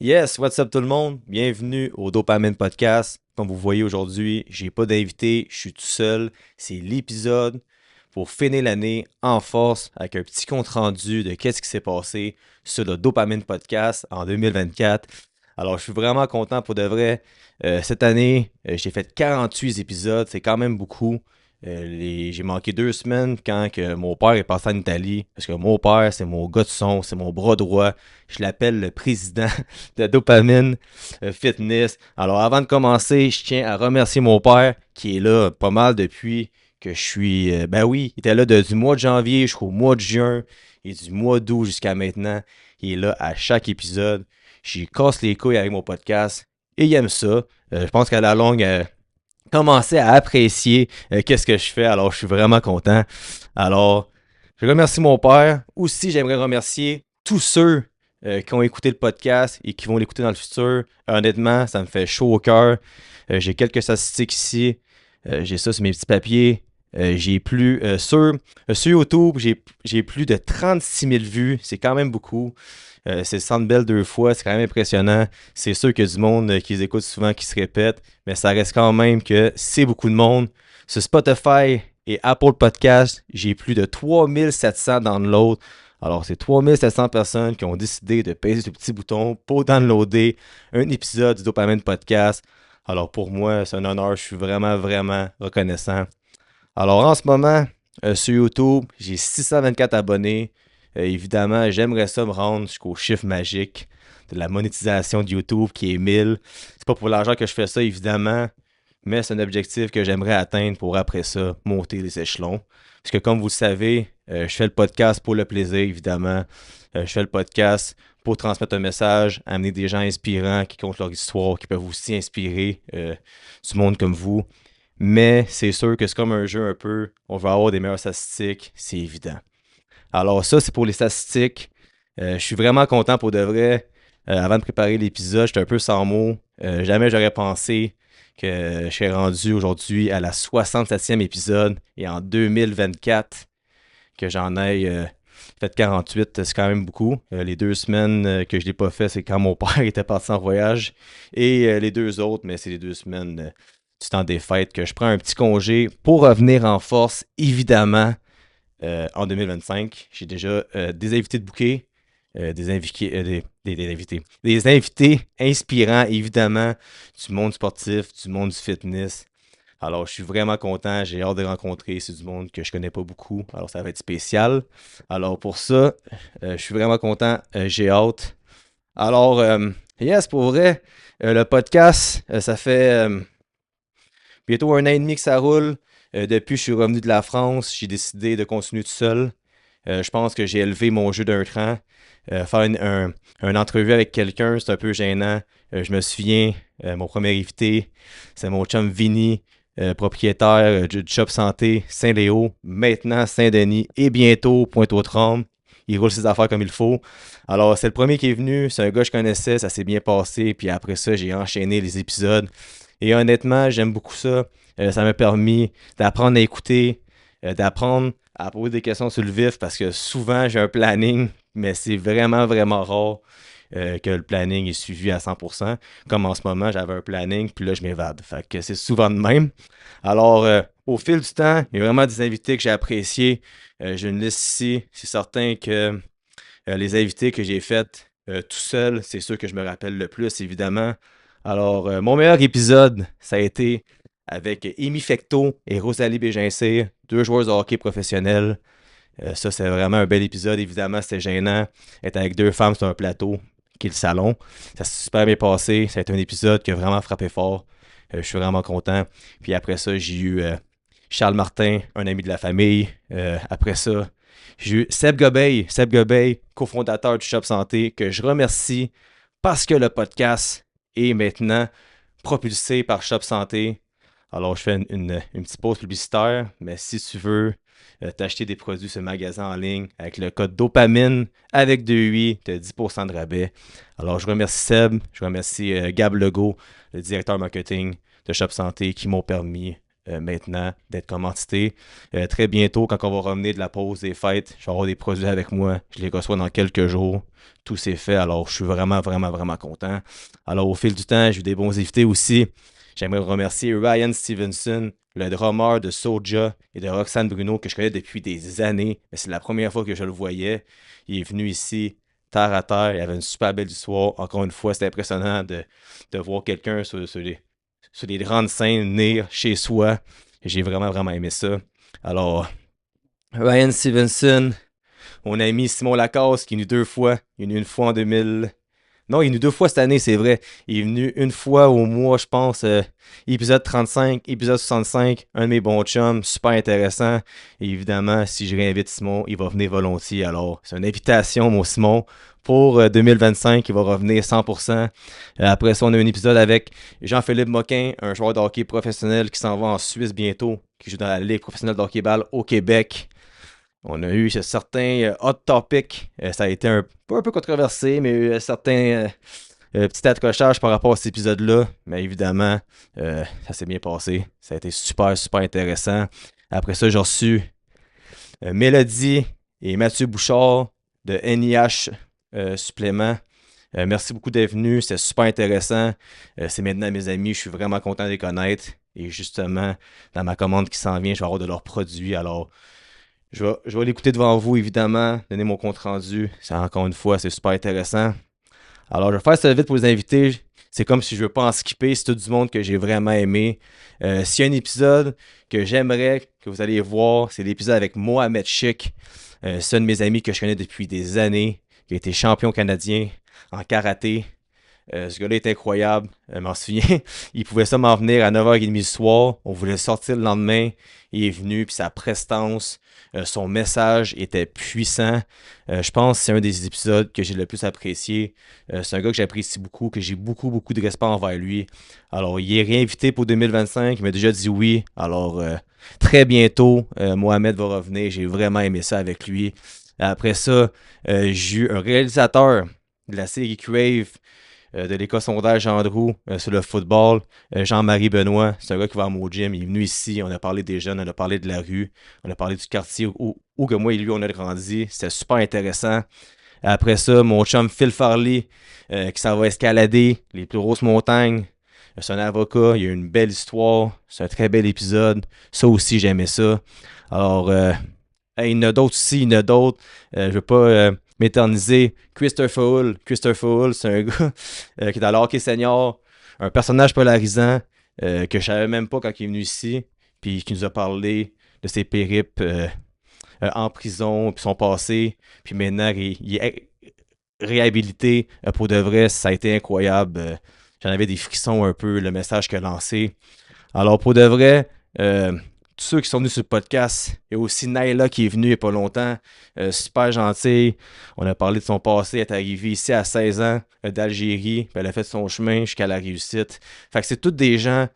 Yes, what's up tout le monde? Bienvenue au Dopamine Podcast. Comme vous voyez aujourd'hui, j'ai pas d'invité, je suis tout seul. C'est l'épisode pour finir l'année en force avec un petit compte rendu de qu'est-ce qui s'est passé sur le Dopamine Podcast en 2024. Alors, je suis vraiment content pour de vrai. Cette année, j'ai fait 48 épisodes, c'est quand même beaucoup. J'ai manqué 2 semaines quand que mon père est passé en Italie, parce que mon père, c'est mon gars de son, c'est mon bras droit. Je l'appelle le président de Dopamine Fitness. Alors, avant de commencer, je tiens à remercier mon père qui est là pas mal depuis que je suis. Ben oui, il était là du mois de janvier jusqu'au mois de juin et du mois d'août jusqu'à maintenant. Il est là à chaque épisode. J'y casse les couilles avec mon podcast et il aime ça. Je pense qu'à la longue, commencer à apprécier qu'est-ce que je fais. Alors, je suis vraiment content. Alors, je remercie mon père. Aussi, j'aimerais remercier tous ceux qui ont écouté le podcast et qui vont l'écouter dans le futur. Honnêtement, ça me fait chaud au cœur. J'ai quelques statistiques ici. J'ai ça sur mes petits papiers. J'ai plus sur YouTube, j'ai plus de 36 000 vues. C'est quand même beaucoup. C'est le Centre Bell 2 fois, c'est quand même impressionnant. C'est sûr qu'il y a du monde qui les écoute souvent, qui se répète, mais ça reste quand même que c'est beaucoup de monde. Sur Spotify et Apple Podcast, j'ai plus de 3700 downloads. Alors, c'est 3700 personnes qui ont décidé de peser ce petit bouton pour downloader un épisode du Dopamine Podcast. Alors, pour moi, c'est un honneur. Je suis vraiment, vraiment reconnaissant. Alors, en ce moment, sur YouTube, j'ai 624 abonnés. Évidemment, j'aimerais ça me rendre jusqu'au chiffre magique de la monétisation de YouTube qui est 1000. C'est pas pour l'argent que je fais ça, évidemment, mais c'est un objectif que j'aimerais atteindre pour après ça monter les échelons. Parce que comme vous le savez, je fais le podcast pour le plaisir, évidemment. Je fais le podcast pour transmettre un message, amener des gens inspirants qui comptent leur histoire, qui peuvent aussi inspirer du monde comme vous. Mais c'est sûr que c'est comme un jeu un peu. On veut avoir des meilleures statistiques, c'est évident. Alors ça, c'est pour les statistiques. Je suis vraiment content pour de vrai. Avant de préparer l'épisode, j'étais un peu sans mots. Jamais j'aurais pensé que je serais rendu aujourd'hui à la 67e épisode et en 2024 que j'en ai fait 48. C'est quand même beaucoup. Les 2 semaines que je ne l'ai pas fait, c'est quand mon père était parti en voyage. Et les deux autres, mais c'est les 2 semaines du temps des fêtes que je prends un petit congé pour revenir en force, évidemment en 2025. J'ai déjà des invités de bouquet, des invités. Des invités inspirants, évidemment, du monde sportif, du monde du fitness. Alors, je suis vraiment content. J'ai hâte de rencontrer. C'est du monde que je connais pas beaucoup. Alors, ça va être spécial. Alors, pour ça, je suis vraiment content. J'ai hâte. Alors, yes, pour vrai, le podcast, ça fait bientôt 1 an et demi que ça roule. Depuis que je suis revenu de la France, j'ai décidé de continuer tout seul. Je pense que j'ai élevé mon jeu d'un cran. Faire une entrevue avec quelqu'un, c'est un peu gênant. Je me souviens, mon premier invité, c'est mon chum Vinny, propriétaire du Shop Santé Saint-Léo, maintenant Saint-Denis et bientôt Pointe-aux-Trembles. Il roule ses affaires comme il faut. Alors, c'est le premier qui est venu. C'est un gars que je connaissais, ça s'est bien passé. Puis après ça, j'ai enchaîné les épisodes. Et honnêtement, j'aime beaucoup ça. Ça m'a permis d'apprendre à écouter, d'apprendre à poser des questions sur le vif parce que souvent j'ai un planning, mais c'est vraiment, vraiment rare que le planning est suivi à 100%. Comme en ce moment, j'avais un planning, puis là, je m'évade. Fait que c'est souvent de même. Alors, au fil du temps, il y a vraiment des invités que j'ai appréciés. J'ai une liste ici. C'est certain que les invités que j'ai faits tout seul, c'est ceux que je me rappelle le plus, évidemment. Alors, mon meilleur épisode, ça a été avec Amy Fecteau et Rosalie Bégincé, deux joueurs de hockey professionnels. Ça, c'est vraiment un bel épisode. Évidemment, c'était gênant. Être avec deux femmes sur un plateau, qui est le salon. Ça s'est super bien passé. Ça a été un épisode qui a vraiment frappé fort. Je suis vraiment content. Puis après ça, j'ai eu Charles Martin, un ami de la famille. Après ça, j'ai eu Seb Gobeil, cofondateur du Shop Santé, que je remercie parce que le podcast est maintenant propulsé par Shop Santé. Alors, je fais une petite pause publicitaire, mais si tu veux t'acheter des produits sur le magasin en ligne avec le code dopamine avec 2 tu as 10% de rabais. Alors, je remercie Seb, je remercie Gab Legault, le directeur marketing de Shop Santé, qui m'ont permis maintenant d'être commandité. Très bientôt, quand on va revenir de la pause des fêtes, je vais avoir des produits avec moi. Je les reçois dans quelques jours. Tout s'est fait, alors je suis vraiment, vraiment, vraiment content. Alors au fil du temps, j'ai eu des bons invités aussi. J'aimerais remercier Ryan Stevenson, le drummer de Soulja et de Roxane Bruno, que je connais depuis des années. Mais c'est la première fois que je le voyais. Il est venu ici, terre à terre. Il avait une super belle histoire. Encore une fois, c'est impressionnant de voir quelqu'un sur les grandes scènes venir chez soi. J'ai vraiment, vraiment aimé ça. Alors, Ryan Stevenson, mon ami Simon Lacasse, qui est venu deux fois. Il est venu une fois en 2000. Non, il est venu deux fois cette année, c'est vrai. Il est venu une fois au mois, je pense. Épisode 35, épisode 65. Un de mes bons chums, super intéressant. Et évidemment, si je réinvite Simon, il va venir volontiers. Alors, c'est une invitation, mon Simon. Pour 2025, il va revenir 100%. Après ça, on a un épisode avec Jean-Philippe Moquin, un joueur de hockey professionnel qui s'en va en Suisse bientôt, qui joue dans la Ligue professionnelle de hockey-ball au Québec. On a eu certains hot topics. Ça a été un peu controversé, mais certains petits accrochages par rapport à cet épisode-là. Mais évidemment, ça s'est bien passé. Ça a été super, super intéressant. Après ça, j'ai reçu Mélodie et Mathieu Bouchard de NIH Supplément. Merci beaucoup d'être venu. C'était super intéressant. C'est maintenant mes amis. Je suis vraiment content de les connaître. Et justement, dans ma commande qui s'en vient, je vais avoir de leurs produits. Alors, je vais l'écouter devant vous, évidemment, donner mon compte rendu. Encore une fois, c'est super intéressant. Alors, je vais faire ça vite pour les invités. C'est comme si je ne veux pas en skipper. C'est tout du monde que j'ai vraiment aimé. S'il y a un épisode que j'aimerais que vous allez voir, c'est l'épisode avec Mohamed Chic. C'est un de mes amis que je connais depuis des années, qui a été champion canadien en karaté. Ce gars-là est incroyable. Je m'en souviens. Il pouvait seulement venir à 9h30 du soir. On voulait sortir le lendemain. Il est venu, puis sa prestance, son message était puissant. Je pense que c'est un des épisodes que j'ai le plus apprécié. C'est un gars que j'apprécie beaucoup, que j'ai beaucoup, beaucoup de respect envers lui. Alors, il est réinvité pour 2025. Il m'a déjà dit oui. Alors, très bientôt, Mohamed va revenir. J'ai vraiment aimé ça avec lui. Après ça, j'ai eu un réalisateur de la série Crave, de l'école secondaire Jean-Droux sur le football, Jean-Marie Benoît. C'est un gars qui va à mon gym. Il est venu ici. On a parlé des jeunes, on a parlé de la rue, on a parlé du quartier où que moi et lui on a grandi. C'était super intéressant. Après ça, mon chum Phil Farley qui s'en va escalader les plus grosses montagnes. C'est un avocat, il a une belle histoire. C'est un très bel épisode. Ça aussi, j'aimais ça. Alors, il y en a d'autres aussi, il y en a d'autres. Je ne veux pas m'éterniser. Christopher Hull. Christopher Hull, c'est un gars qui est dans le hockey senior. Un personnage polarisant que je savais même pas quand il est venu ici. Puis qui nous a parlé de ses périples en prison, puis son passé. Puis maintenant, il est réhabilité. Pour de vrai, ça a été incroyable. J'en avais des frissons un peu, le message qu'il a lancé. Alors, pour de vrai, tous ceux qui sont venus sur le podcast, il y a aussi Naila qui est venue il n'y a pas longtemps, super gentille. On a parlé de son passé, elle est arrivée ici à 16 ans d'Algérie, puis elle a fait son chemin jusqu'à la réussite. Fait que c'est tous des gens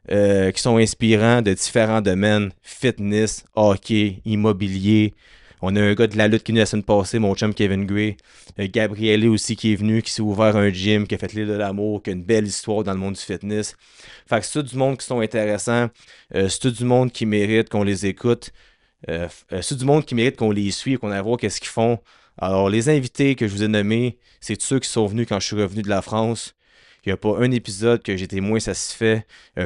qui sont inspirants de différents domaines, fitness, hockey, immobilier. On a un gars de la lutte qui est venu la semaine passée, mon chum Kevin Gray. Gabrielle aussi qui est venu, qui s'est ouvert un gym, qui a fait l'île de l'amour, qui a une belle histoire dans le monde du fitness. Fait que c'est tout du monde qui sont intéressants. C'est tout du monde qui mérite qu'on les écoute. C'est tout du monde qui mérite qu'on les suive, qu'on aille voir qu'est-ce qu'ils font. Alors, les invités que je vous ai nommés, c'est tous ceux qui sont venus quand je suis revenu de la France. Il n'y a pas un épisode que j'étais moins satisfait.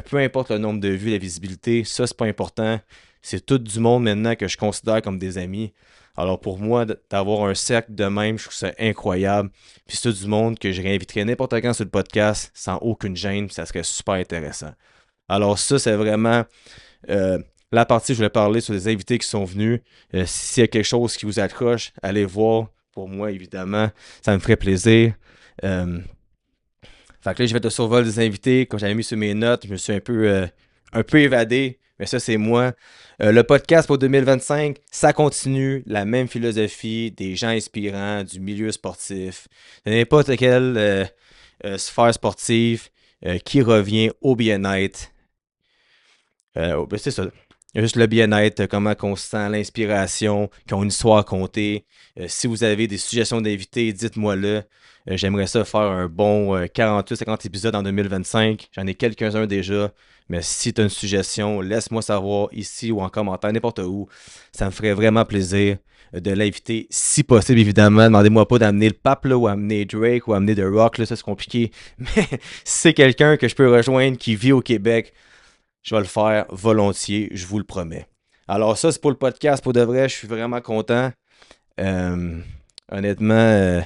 Peu importe le nombre de vues, la visibilité, ça, c'est pas important. C'est tout du monde maintenant que je considère comme des amis. Alors pour moi, d'avoir un cercle de même, je trouve ça incroyable. Puis c'est tout du monde que je réinviterais n'importe quand sur le podcast sans aucune gêne, puis ça serait super intéressant. Alors ça, c'est vraiment la partie que je voulais parler sur les invités qui sont venus. S'il y a quelque chose qui vous accroche, allez voir. Pour moi, évidemment, ça me ferait plaisir. Fait que là, je vais te survoler des invités. Quand j'avais mis sur mes notes, je me suis un peu évadé. Mais ça, c'est moi. Le podcast pour 2025, ça continue. La même philosophie, des gens inspirants, du milieu sportif, de n'importe quelle sphère sportive qui revient au bien-être. Ben, c'est ça. juste le bien-être, comment on se sent, l'inspiration, qui ont une histoire à conter. Si vous avez des suggestions d'invités, dites-moi-le. J'aimerais ça faire un bon 48-50 épisodes en 2025. J'en ai quelques-uns déjà. Mais si tu as une suggestion, laisse-moi savoir ici ou en commentaire, n'importe où. Ça me ferait vraiment plaisir de l'inviter. Si possible, évidemment, demandez-moi pas d'amener le pape là, ou amener Drake ou amener The Rock, là, ça c'est compliqué. Mais si c'est quelqu'un que je peux rejoindre qui vit au Québec, je vais le faire volontiers, je vous le promets. Alors ça, c'est pour le podcast. Pour de vrai, je suis vraiment content. Euh, honnêtement,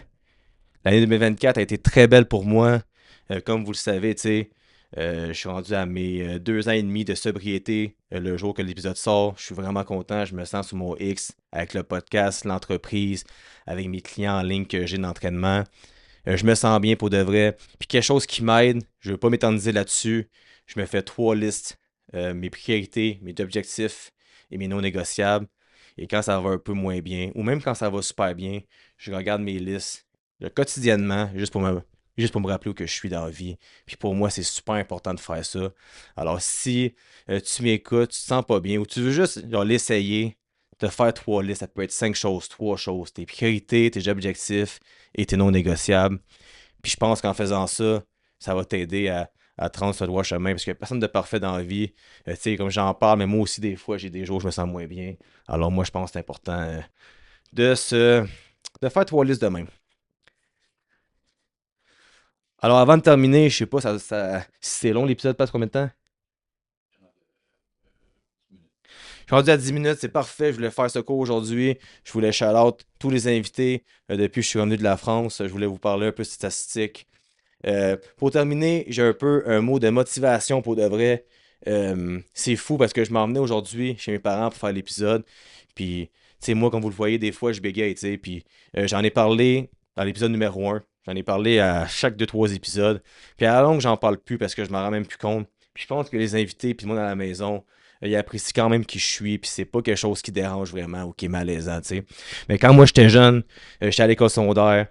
l'année 2024 a été très belle pour moi. Comme vous le savez, tu sais, je suis rendu à mes 2 ans et demi de sobriété le jour que l'épisode sort. Je suis vraiment content. Je me sens sous mon X avec le podcast, l'entreprise, avec mes clients en ligne que j'ai d'entraînement. Je me sens bien pour de vrai. Puis quelque chose qui m'aide, je ne veux pas m'éterniser là-dessus. Je me fais 3 listes. Mes priorités, mes objectifs et mes non négociables. Et quand ça va un peu moins bien, ou même quand ça va super bien, je regarde mes listes quotidiennement, juste pour me rappeler où que je suis dans la vie. Puis pour moi, c'est super important de faire ça. Alors si tu m'écoutes, tu te sens pas bien, ou tu veux juste genre, l'essayer, de faire 3 listes, ça peut être 5 choses, 3 choses, tes priorités, tes objectifs et tes non négociables. Puis je pense qu'en faisant ça, ça va t'aider à te rendre sur le droit chemin, parce qu'il n'y a personne de parfait dans la vie. Tu sais, comme j'en parle, mais moi aussi, des fois, j'ai des jours où je me sens moins bien. Alors moi, je pense que c'est important de se de faire 3 listes de même. Alors avant de terminer, je sais pas si c'est long l'épisode, passe combien de temps? Je suis rendu à 10 minutes, c'est parfait. Je voulais faire ce cours aujourd'hui. Je voulais shout-out tous les invités depuis que je suis revenu de la France. Je voulais vous parler un peu de statistiques. Pour terminer, j'ai un peu un mot de motivation pour de vrai. C'est fou parce que je m'en venais aujourd'hui chez mes parents pour faire l'épisode. Puis, tu sais, moi, comme vous le voyez, des fois, je bégaye, tu sais. Puis, j'en ai parlé dans l'épisode numéro 1. J'en ai parlé à chaque 2-3 épisodes. Puis, à la longue, j'en parle plus parce que je m'en rends même plus compte. Puis, je pense que les invités, puis le monde à la maison, ils apprécient quand même qui je suis. Puis, c'est pas quelque chose qui dérange vraiment ou qui est malaisant, tu sais. Mais quand moi, j'étais jeune, j'étais à l'école secondaire.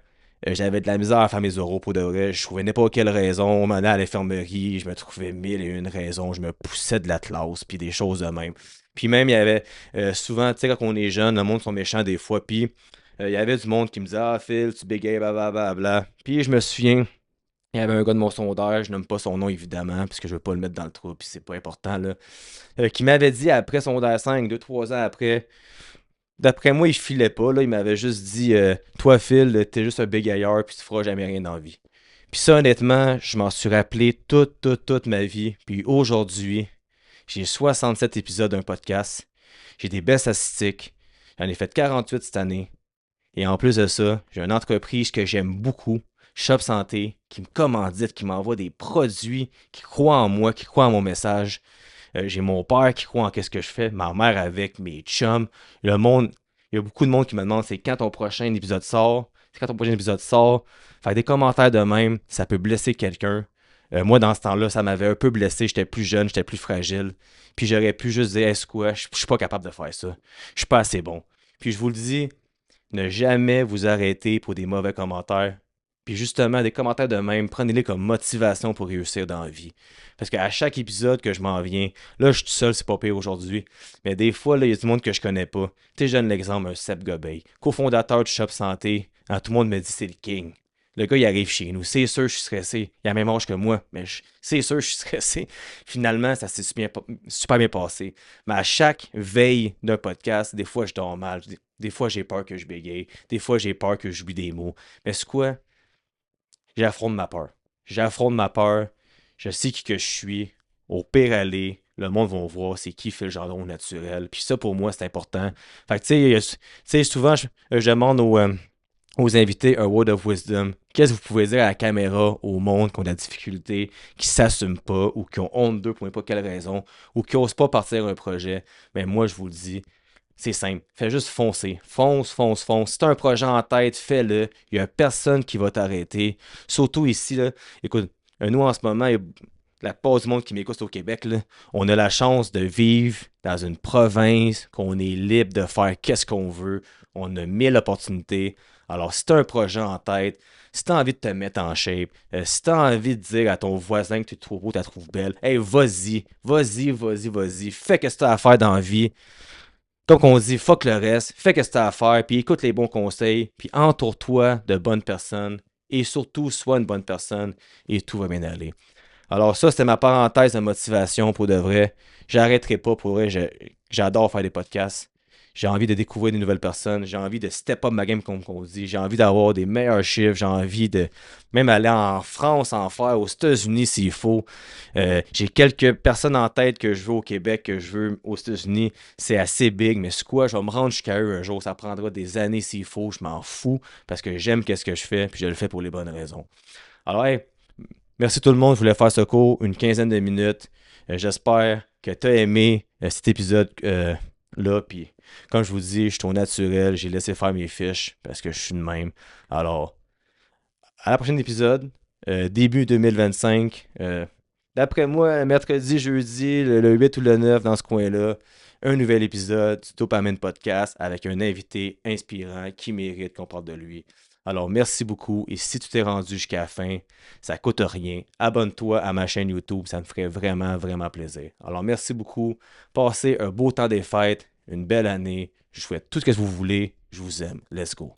J'avais de la misère à faire mes oraux pour de vrai. Je trouvais n'importe quelle raison. On m'en allait à l'infirmerie. Je me trouvais 1001 raisons. Je me poussais de l'atlas. Puis des choses de même. Puis même, il y avait souvent, tu sais, quand on est jeune, le monde sont méchants des fois. Puis il y avait du monde qui me disait: Ah, Phil, tu bégayes, blablabla. Puis je me souviens, il y avait un gars de mon secondaire, je nomme pas son nom évidemment, parce que je veux pas le mettre dans le trou, puis c'est pas important, là, qui m'avait dit après secondaire 5, 2-3 ans après, d'après moi, il filait pas, là. Il m'avait juste dit Toi, Phil, t'es juste un bégayeur, puis tu feras jamais rien dans la vie. Puis ça, honnêtement, je m'en suis rappelé toute ma vie. Puis aujourd'hui, j'ai 67 épisodes d'un podcast. J'ai des belles statistiques. J'en ai fait 48 cette année. Et en plus de ça, j'ai une entreprise que j'aime beaucoup, Shop Santé, qui me commandite, qui m'envoie des produits, qui croit en moi, qui croit en mon message. J'ai mon père qui croit en qu'est-ce que je fais, ma mère avec, mes chums, le monde. Il y a beaucoup de monde qui me demande c'est quand ton prochain épisode sort. C'est quand ton prochain épisode sort. Faire des commentaires de même, ça peut blesser quelqu'un. Moi, dans ce temps-là, ça m'avait un peu blessé. J'étais plus jeune, j'étais plus fragile. Puis j'aurais pu juste dire, est-ce quoi, je suis pas capable de faire ça. Je suis pas assez bon. Puis je vous le dis, ne jamais vous arrêter pour des mauvais commentaires. Puis justement, des commentaires de même, prenez-les comme motivation pour réussir dans la vie. Parce qu'à chaque épisode que je m'en viens, là, je suis tout seul, c'est pas pire aujourd'hui. Mais des fois, là, il y a du monde que je connais pas. Tu sais, je donne l'exemple, un Seb Gobeil, cofondateur du Shop Santé. Hein, tout le monde me dit c'est le king. Le gars, il arrive chez nous. C'est sûr, je suis stressé. Il a le même âge que moi, mais c'est sûr, je suis stressé. Finalement, ça s'est super bien passé. Mais à chaque veille d'un podcast, des fois, je dors mal. Des fois, j'ai peur que je bégaye. Des fois, j'ai peur que j'oublie des mots. Mais c'est quoi? J'affronte ma peur. J'affronte ma peur. Je sais qui que je suis. Au pire aller, le monde va voir c'est qui fait le genre au naturel. Puis ça, pour moi, c'est important. Fait que, tu sais, souvent, je demande aux invités un word of wisdom. Qu'est-ce que vous pouvez dire à la caméra, au monde qui ont de la difficulté, qui s'assument pas, ou qui ont honte d'eux pour n'importe quelle raison, ou qui n'osent pas partir un projet? Mais moi, je vous le dis, c'est simple. Fais juste foncer. Fonce, fonce, fonce. Si tu as un projet en tête, fais-le. Il n'y a personne qui va t'arrêter. Surtout ici, là. Écoute, nous en ce moment, la plupart du monde qui m'écoute au Québec, là, on a la chance de vivre dans une province, qu'on est libre de faire qu'est-ce qu'on veut. On a 1000 opportunités. Alors, si tu as un projet en tête, si tu as envie de te mettre en shape, si tu as envie de dire à ton voisin que tu es trop beau, tu la trouves belle, hey, vas-y, vas-y, vas-y, vas-y, fais ce que tu as à faire dans la vie. Donc, on dit fuck le reste, fais ce que tu as à faire, puis écoute les bons conseils, puis entoure-toi de bonnes personnes, et surtout, sois une bonne personne, et tout va bien aller. Alors ça, c'était ma parenthèse de motivation pour de vrai. J'arrêterai pas pour vrai. J'adore faire des podcasts. J'ai envie de découvrir des nouvelles personnes. J'ai envie de step up ma game comme on dit. J'ai envie d'avoir des meilleurs chiffres. J'ai envie de même aller en France, en faire, aux États-Unis s'il faut. J'ai quelques personnes en tête que je veux au Québec, que je veux aux États-Unis. C'est assez big, mais c'est quoi? Je vais me rendre jusqu'à eux un jour. Ça prendra des années s'il faut. Je m'en fous parce que j'aime ce que je fais, puis je le fais pour les bonnes raisons. Alors, hey, merci tout le monde, je voulais faire ce cours, une quinzaine de minutes. J'espère que tu as aimé cet épisode-là. Puis, comme je vous dis, je suis au naturel, j'ai laissé faire mes fiches parce que je suis de même. Alors, à la prochaine épisode, début 2025. D'après moi, mercredi, jeudi, le 8 ou le 9, dans ce coin-là, un nouvel épisode du Dopamine Podcast avec un invité inspirant qui mérite qu'on parle de lui. Alors, merci beaucoup. Et si tu t'es rendu jusqu'à la fin, ça coûte rien. Abonne-toi à ma chaîne YouTube. Ça me ferait vraiment, vraiment plaisir. Alors, merci beaucoup. Passez un beau temps des fêtes, une belle année. Je vous souhaite tout ce que vous voulez. Je vous aime. Let's go.